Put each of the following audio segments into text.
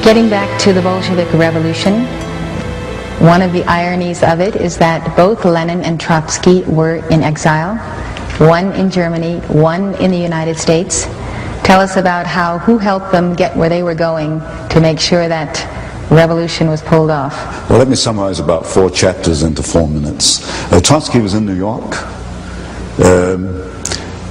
Getting back to the Bolshevik Revolution, one of the ironies of it is that both Lenin and Trotsky were in exile, one in Germany, one in the United States. Tell us about who helped them get where they were going to make sure that revolution was pulled off. Well, let me summarize about 4 chapters into 4 minutes. Trotsky was in New York.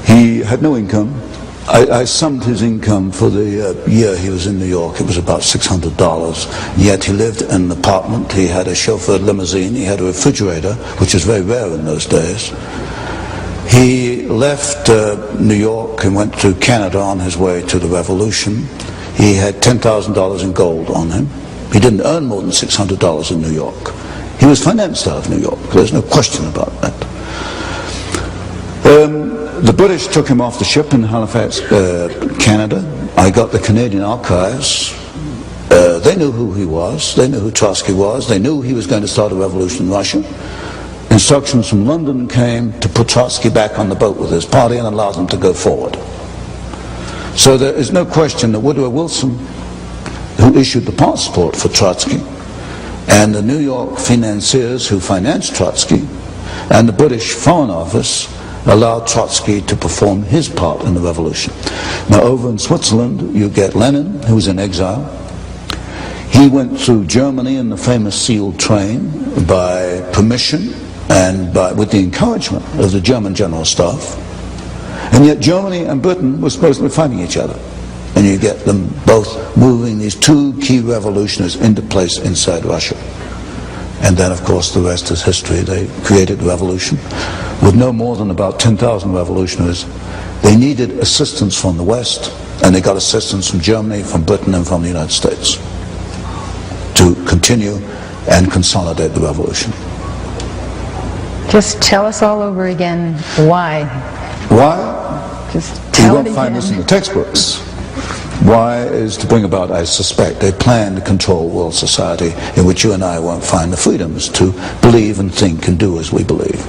He had no income. I summed his income for the year he was in New York. It was about $600. Yet he lived in an apartment. He had a chauffeured limousine. He had a refrigerator, which was very rare in those days. He left New York and went to Canada on his way to the revolution. He had $10,000 in gold on him. He didn't earn more than $600 in New York. He was financed out of New York. There's no question about that. The British took him off the ship in Halifax, Canada. I got the Canadian archives. They knew who he was. They knew who Trotsky was. They knew he was going to start a revolution in Russia. Instructions from London came to put Trotsky back on the boat with his party and allow them to go forward. So there is no question that Woodrow Wilson, who issued the passport for Trotsky, and the New York financiers who financed Trotsky, and the British Foreign Office allowed Trotsky to perform his part in the revolution. Now over in Switzerland you get Lenin, who was in exile. He went through Germany in the famous sealed train by permission and with the encouragement of the German General Staff. And yet Germany and Britain were supposedly fighting each other. And you get them both moving these 2 key revolutionaries into place inside Russia. And then, of course, the rest is history. They created the revolution with no more than about 10,000 revolutionaries. They needed assistance from the West, and they got assistance from Germany, from Britain, and from the United States to continue and consolidate the revolution. Just tell us all over again why. Why? Just tell it again. You won't find this in the textbooks. Why is to bring about, I suspect, a plan to control world society in which you and I won't find the freedoms to believe and think and do as we believe.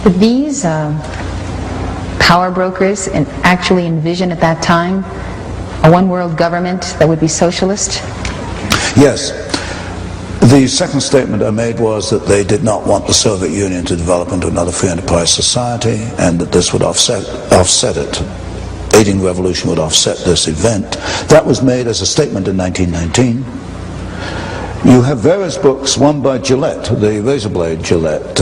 Did these power brokers actually envision at that time a one-world government that would be socialist? Yes. The second statement I made was that they did not want the Soviet Union to develop into another free enterprise society, and that this would offset it. Aiding the revolution would offset this event. That was made as a statement in 1919. You have various books, one by Gillette, the razor blade Gillette,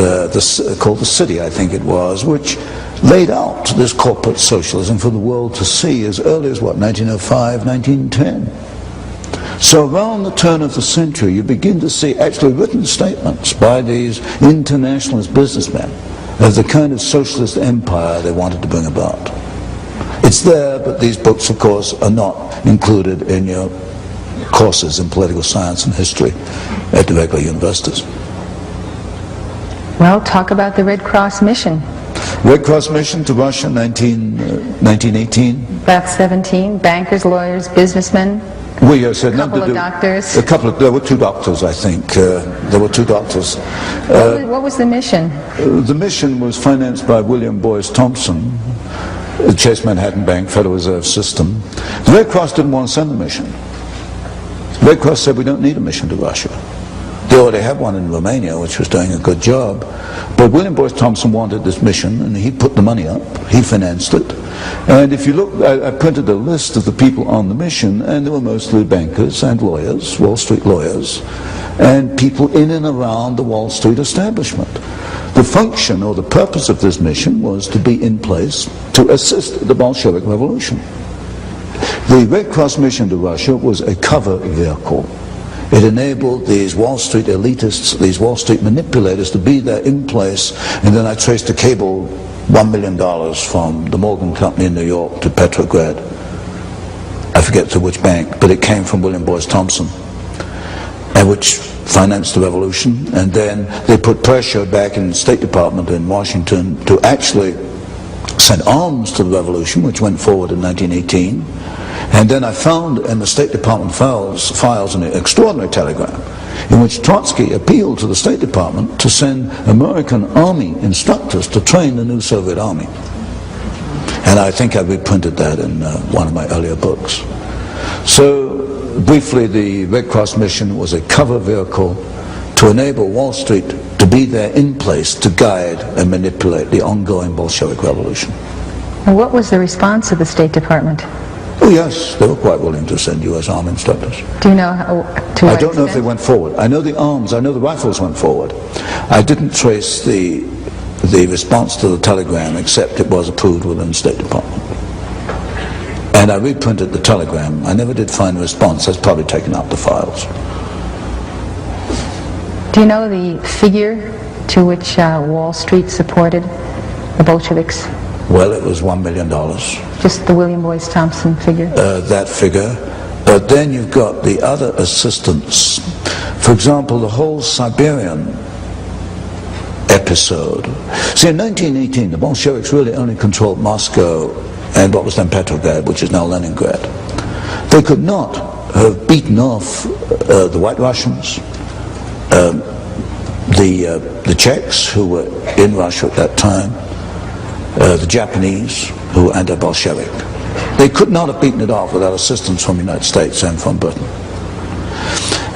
called The City, I think it was, which laid out this corporate socialism for the world to see as early as, 1905, 1910. So around the turn of the century, you begin to see actually written statements by these internationalist businessmen of the kind of socialist empire they wanted to bring about. It's there, but these books, of course, are not included in your courses in political science and history at the regular universities. Well, talk about the Red Cross mission. Red Cross mission to Russia, 1918. About 17, bankers, lawyers, businessmen, a couple of doctors. There were 2 doctors, I think. There were 2 doctors. What was the mission? The mission was financed by William Boyce Thompson, the Chase Manhattan Bank, Federal Reserve System. The Red Cross didn't want to send a mission. The Red Cross said, we don't need a mission to Russia. They already had one in Romania, which was doing a good job. But William Boyce Thompson wanted this mission, and he put the money up. He financed it. And if you look, I printed a list of the people on the mission, and they were mostly bankers and lawyers, Wall Street lawyers, and people in and around the Wall Street establishment. The function or the purpose of this mission was to be in place to assist the Bolshevik Revolution. The Red Cross mission to Russia was a cover vehicle. It enabled these Wall Street elitists, these Wall Street manipulators to be there in place, and then I traced a cable $1 million from the Morgan Company in New York to Petrograd. I forget to which bank, but it came from William Boyce Thompson, and which financed the revolution. And then they put pressure back in the State Department in Washington to actually send arms to the revolution, which went forward in 1918. And then I found in the State Department files an extraordinary telegram in which Trotsky appealed to the State Department to send American Army instructors to train the new Soviet Army. And I think I reprinted that in one of my earlier books. So briefly, the Red Cross mission was a cover vehicle to enable Wall Street to be there in place to guide and manipulate the ongoing Bolshevik revolution. And what was the response of the State Department? Oh yes, they were quite willing to send U.S. Army instructors. Do you know to I what don't know if they extent? went forward. I know the arms, I know the rifles went forward. I didn't trace the response to the telegram, except it was approved within the State Department. And I reprinted the telegram. I never did find a response. That's probably taken out the files. Do you know the figure to which Wall Street supported the Bolsheviks? Well, it was $1 million. Just the William Boyce Thompson figure? That figure. But then you've got the other assistants. For example, the whole Siberian episode. See, in 1918, the Bolsheviks really only controlled Moscow and what was then Petrograd, which is now Leningrad. They could not have beaten off the White Russians, the Czechs, who were in Russia at that time, the Japanese, who were anti-Bolshevik. They could not have beaten it off without assistance from the United States and from Britain.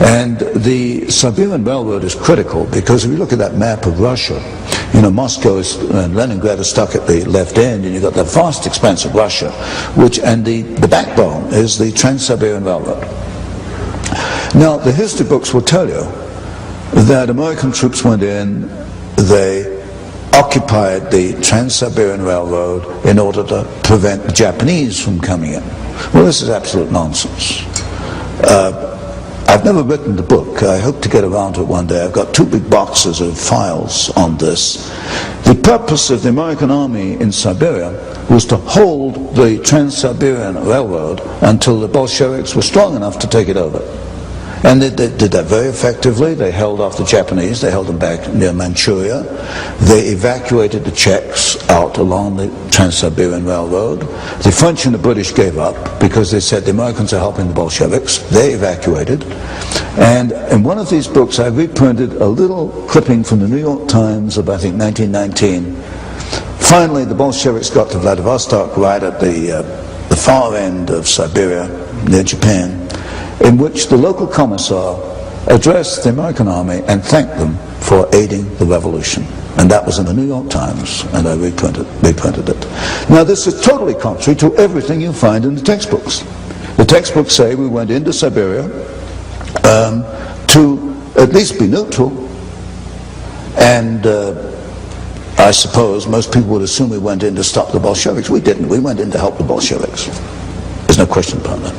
And the Siberian Railroad is critical because if you look at that map of Russia, you know, Moscow and Leningrad are stuck at the left end, and you've got that vast expanse of Russia, and the backbone is the Trans-Siberian Railroad. Now, the history books will tell you that American troops went in, they occupied the Trans-Siberian Railroad in order to prevent the Japanese from coming in. Well, this is absolute nonsense. I've never written the book. I hope to get around to it one day. I've got 2 big boxes of files on this. The purpose of the American army in Siberia was to hold the Trans-Siberian Railroad until the Bolsheviks were strong enough to take it over. And they did that very effectively. They held off the Japanese. They held them back near Manchuria. They evacuated the Czechs out along the Trans-Siberian Railroad. The French and the British gave up because they said the Americans are helping the Bolsheviks. They evacuated. And in one of these books, I reprinted a little clipping from the New York Times of, I think, 1919. Finally, the Bolsheviks got to Vladivostok, right at the far end of Siberia, near Japan, in which the local commissar addressed the American army and thanked them for aiding the revolution. And that was in the New York Times, and I reprinted it. Now, this is totally contrary to everything you find in the textbooks. The textbooks say we went into Siberia to at least be neutral, and I suppose most people would assume we went in to stop the Bolsheviks. We didn't. We went in to help the Bolsheviks. There's no question about that.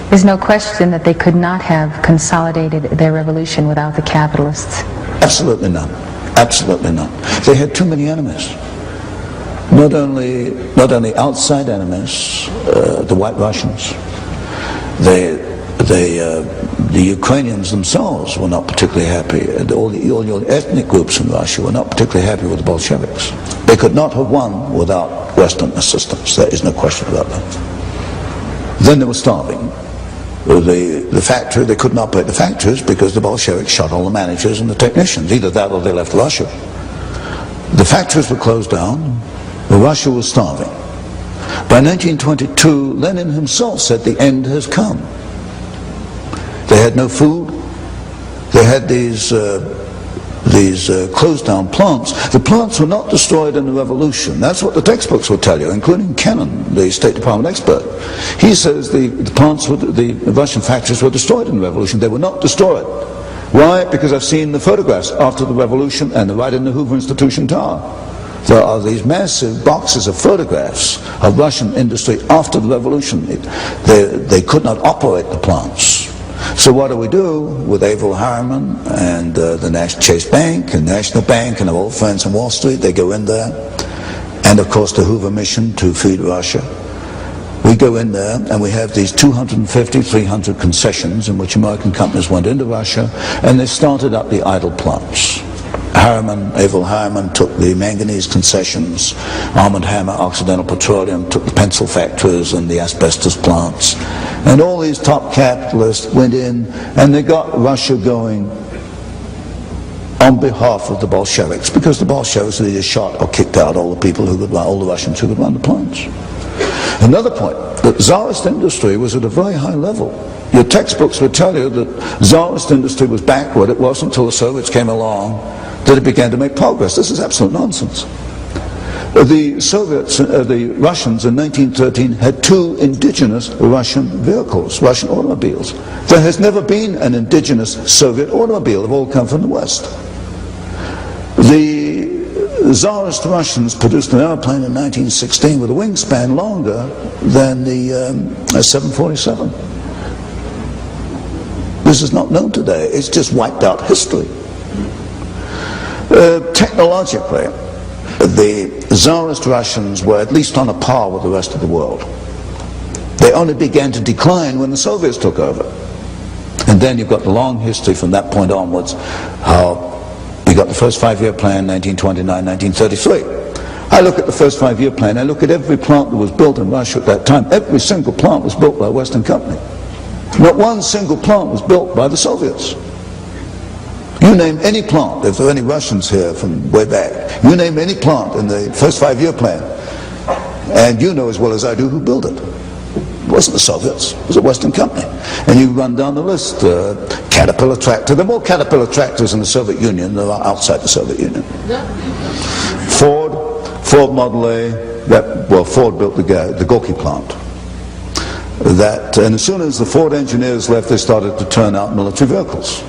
There's no question that they could not have consolidated their revolution without the capitalists. Absolutely none. Absolutely none. They had too many enemies. Not only outside enemies, the White Russians. The Ukrainians themselves were not particularly happy. All your ethnic groups in Russia were not particularly happy with the Bolsheviks. They could not have won without Western assistance. There is no question about that. Then they were starving. The factory, they couldn't operate the factories because the Bolsheviks shot all the managers and the technicians. Either that or they left Russia. The factories were closed down. Russia was starving. By 1922, Lenin himself said the end has come. They had no food. They had these closed down plants. The plants were not destroyed in the revolution. That's what the textbooks will tell you, including Kennan, the State Department expert. He says the Russian factories were destroyed in the revolution. They were not destroyed. Why? Because I've seen the photographs after the revolution, and they're right in the Hoover Institution Tower. There are these massive boxes of photographs of Russian industry after the revolution. They could not operate the plants. So what do we do with Averell Harriman and the Chase Bank and National Bank and our old friends on Wall Street? They go in there, and of course the Hoover mission to feed Russia. We go in there and we have these 250, 300 concessions in which American companies went into Russia, and they started up the idle plants. Averell Harriman took the manganese concessions, Arm & Hammer, Occidental Petroleum took the pencil factories and the asbestos plants. And all these top capitalists went in and they got Russia going on behalf of the Bolsheviks, because the Bolsheviks either shot or kicked out all the people who could run, all the Russians who could run the plants. Another point, that Tsarist industry was at a very high level. Your textbooks would tell you that Tsarist industry was backward. It wasn't until the Soviets came along that it began to make progress. This is absolute nonsense. The Soviets, the Russians in 1913 had 2 indigenous Russian vehicles, Russian automobiles. There has never been an indigenous Soviet automobile. They've all come from the West. The Tsarist Russians produced an airplane in 1916 with a wingspan longer than the 747. This is not known today. It's just wiped out history. Technologically, the Tsarist Russians were at least on a par with the rest of the world. They only began to decline when the Soviets took over. And then you've got the long history from that point onwards, how we got the first 5-year plan, 1929, 1933. I look at the first 5-year plan, I look at every plant that was built in Russia at that time. Every single plant was built by a Western company. Not one single plant was built by the Soviets. You name any plant, if there are any Russians here from way back, you name any plant in the first 5-year plan, and you know as well as I do who built it. It wasn't the Soviets, it was a Western company. And you run down the list, Caterpillar tractor. There are more Caterpillar tractors in the Soviet Union than there are outside the Soviet Union. Ford Model A, Ford built the Gorky plant. And as soon as the Ford engineers left, they started to turn out military vehicles.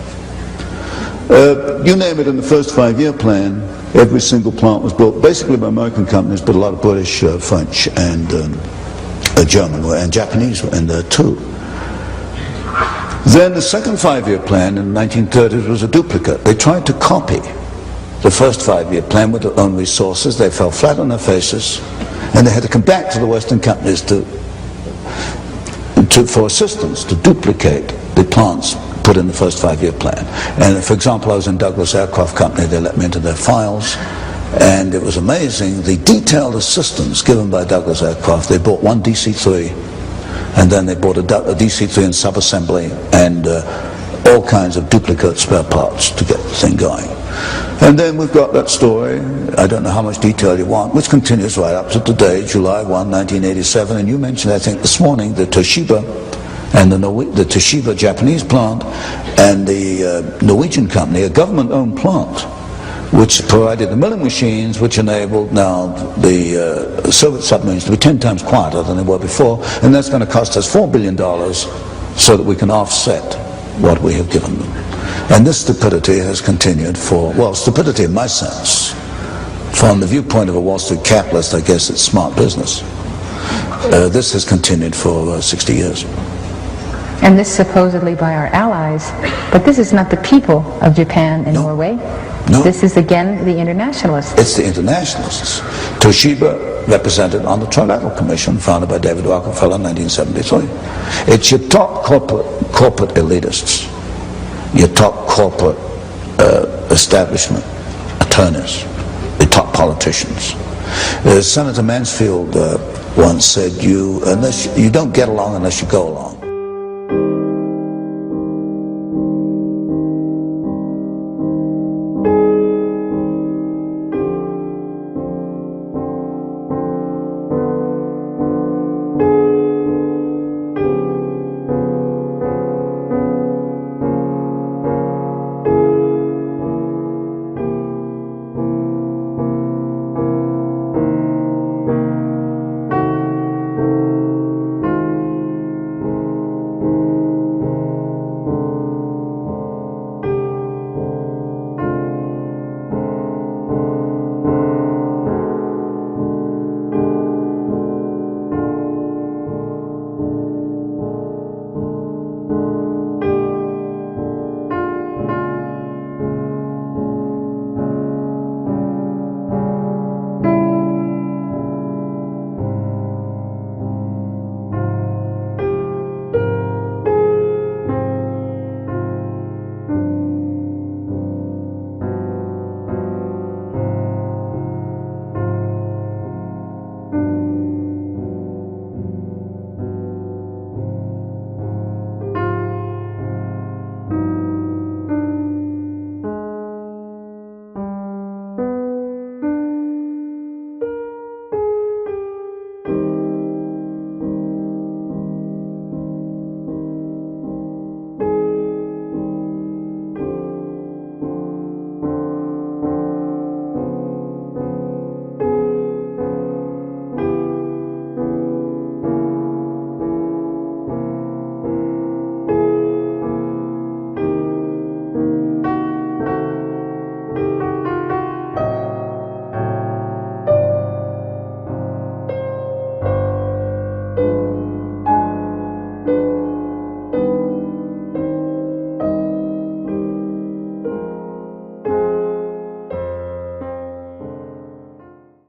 You name it, in the first 5-year plan, every single plant was built basically by American companies, but a lot of British, French, and German and Japanese were in there too. Then the second 5-year plan in the 1930s was a duplicate. They tried to copy the first 5-year plan with their own resources. They fell flat on their faces, and they had to come back to the Western companies for assistance to duplicate the plants put in the first 5-year plan. And for example, I was in Douglas Aircraft Company. They let me into their files, and it was amazing the detailed assistance given by Douglas Aircraft. They bought one DC-3, and then they bought a DC-3 in sub-assembly, and all kinds of duplicate spare parts to get the thing going. And then we've got that story, I don't know how much detail you want, which continues right up to today, July 1, 1987, and you mentioned, I think, this morning, the Toshiba and the Toshiba Japanese plant and the Norwegian company, a government-owned plant, which provided the milling machines which enabled now the Soviet submarines to be 10 times quieter than they were before, and that's going to cost us $4 billion so that we can offset what we have given them. And this stupidity has continued stupidity in my sense. From the viewpoint of a Wall Street capitalist, I guess it's smart business. This has continued for 60 years. And this supposedly by our allies, but this is not the people of Japan and Norway. No. This is again the internationalists. It's the internationalists. Toshiba represented on the Trilateral Commission founded by David Rockefeller in 1973. It's your top corporate elitists, your top corporate establishment attorneys, the top politicians. Senator Mansfield once said, you don't get along unless you go along.